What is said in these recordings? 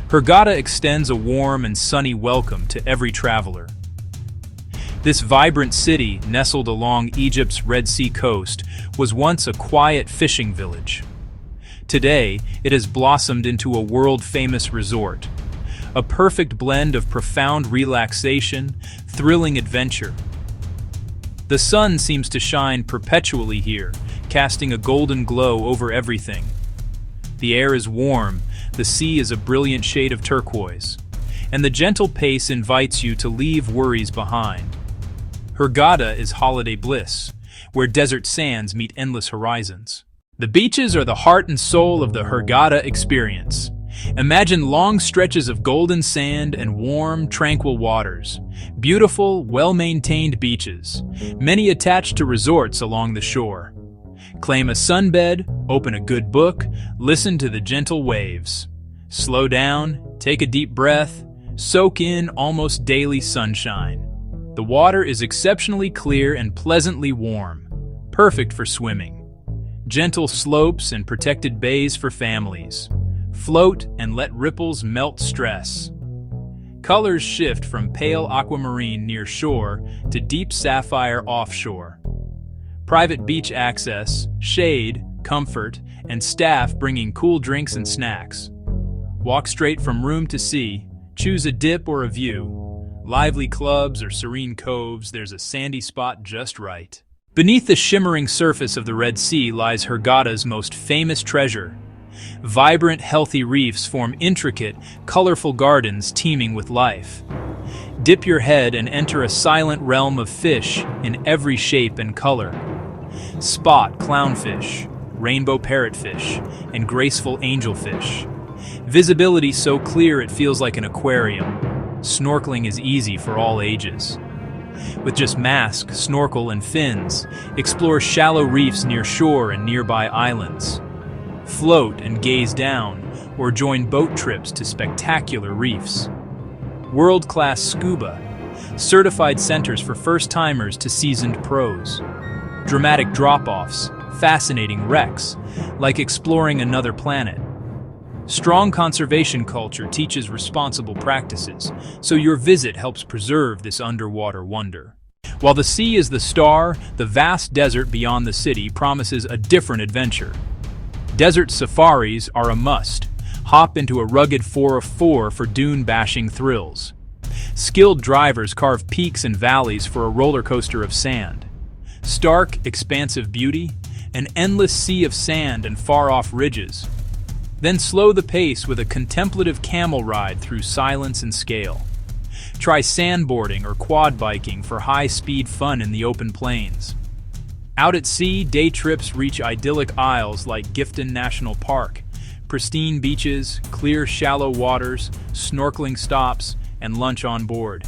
Hurghada extends a warm and sunny welcome to every traveler. This vibrant city, nestled along Egypt's Red Sea coast, was once a quiet fishing village. Today, it has blossomed into a world-famous resort, a perfect blend of profound relaxation, thrilling adventure. The sun seems to shine perpetually here, casting a golden glow over everything. The air is warm, the sea is a brilliant shade of turquoise, and the gentle pace invites you to leave worries behind. Hurghada is holiday bliss, where desert sands meet endless horizons. The beaches are the heart and soul of the Hurghada experience. Imagine long stretches of golden sand and warm, tranquil waters. Beautiful, well-maintained beaches, many attached to resorts along the shore. Claim a sunbed, open a good book, listen to the gentle waves. Slow down, take a deep breath, soak in almost daily sunshine. The water is exceptionally clear and pleasantly warm, perfect for swimming. Gentle slopes and protected bays for families. Float and let ripples melt stress. Colors shift from pale aquamarine near shore to deep sapphire offshore. Private beach access, shade, comfort, and staff bringing cool drinks and snacks. Walk straight from room to sea, choose a dip or a view. Lively clubs or serene coves, there's a sandy spot just right. Beneath the shimmering surface of the Red Sea lies Hurghada's most famous treasure. Vibrant, healthy reefs form intricate, colorful gardens teeming with life. Dip your head and enter a silent realm of fish in every shape and color. Spot clownfish, rainbow parrotfish, and graceful angelfish. Visibility so clear it feels like an aquarium. Snorkeling is easy for all ages. With just mask, snorkel, and fins, explore shallow reefs near shore and nearby islands. Float and gaze down, or join boat trips to spectacular reefs. World-class scuba, certified centers for first-timers to seasoned pros. Dramatic drop-offs, fascinating wrecks, like exploring another planet. Strong conservation culture teaches responsible practices, so your visit helps preserve this underwater wonder. While the sea is the star, the vast desert beyond the city promises a different adventure. Desert safaris are a must. Hop into a rugged 4x4 for dune-bashing thrills. Skilled drivers carve peaks and valleys for a roller coaster of sand. Stark, expansive beauty, an endless sea of sand and far-off ridges. Then slow the pace with a contemplative camel ride through silence and scale. Try sandboarding or quad biking for high-speed fun in the open plains. Out at sea, day trips reach idyllic isles like Giftun National Park. Pristine beaches, clear shallow waters, snorkeling stops, and lunch on board.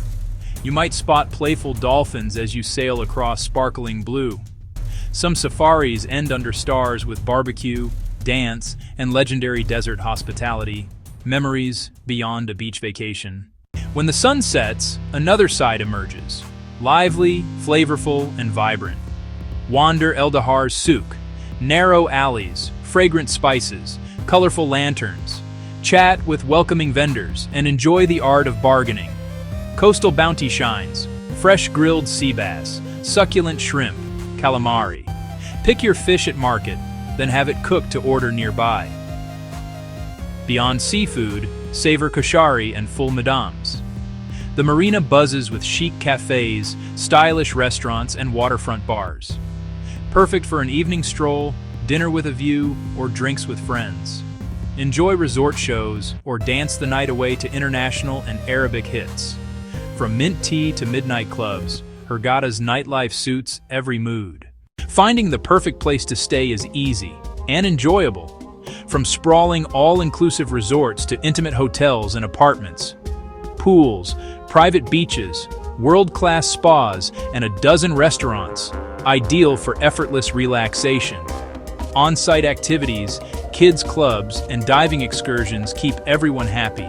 You might spot playful dolphins as you sail across sparkling blue. Some safaris end under stars with barbecue, dance, and legendary desert hospitality, memories beyond a beach vacation. When the sun sets, another side emerges, lively, flavorful, and vibrant. Wander El Dahar's souk, narrow alleys, fragrant spices, colorful lanterns. Chat with welcoming vendors and enjoy the art of bargaining. Coastal bounty shines, fresh grilled sea bass, succulent shrimp, calamari. Pick your fish at market, then have it cooked to order nearby. Beyond seafood, savor koshari and full madams. The marina buzzes with chic cafes, stylish restaurants, and waterfront bars. Perfect for an evening stroll, dinner with a view, or drinks with friends. Enjoy resort shows or dance the night away to international and Arabic hits. From mint tea to midnight clubs, Hurghada's nightlife suits every mood. Finding the perfect place to stay is easy and enjoyable. From sprawling all-inclusive resorts to intimate hotels and apartments. Pools, private beaches, world-class spas, and a dozen restaurants, ideal for effortless relaxation. On-site activities, kids' clubs, and diving excursions keep everyone happy.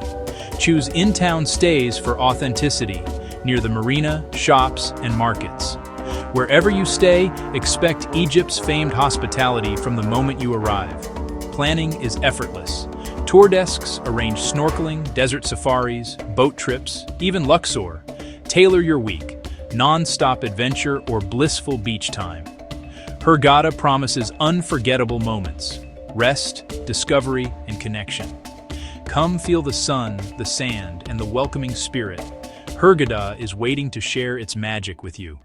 Choose in-town stays for authenticity, near the marina, shops, and markets. Wherever you stay, expect Egypt's famed hospitality from the moment you arrive. Planning is effortless. Tour desks arrange snorkeling, desert safaris, boat trips, even Luxor. Tailor your week, non-stop adventure or blissful beach time. Hurghada promises unforgettable moments, rest, discovery, and connection. Come feel the sun, the sand, and the welcoming spirit. Hurghada is waiting to share its magic with you.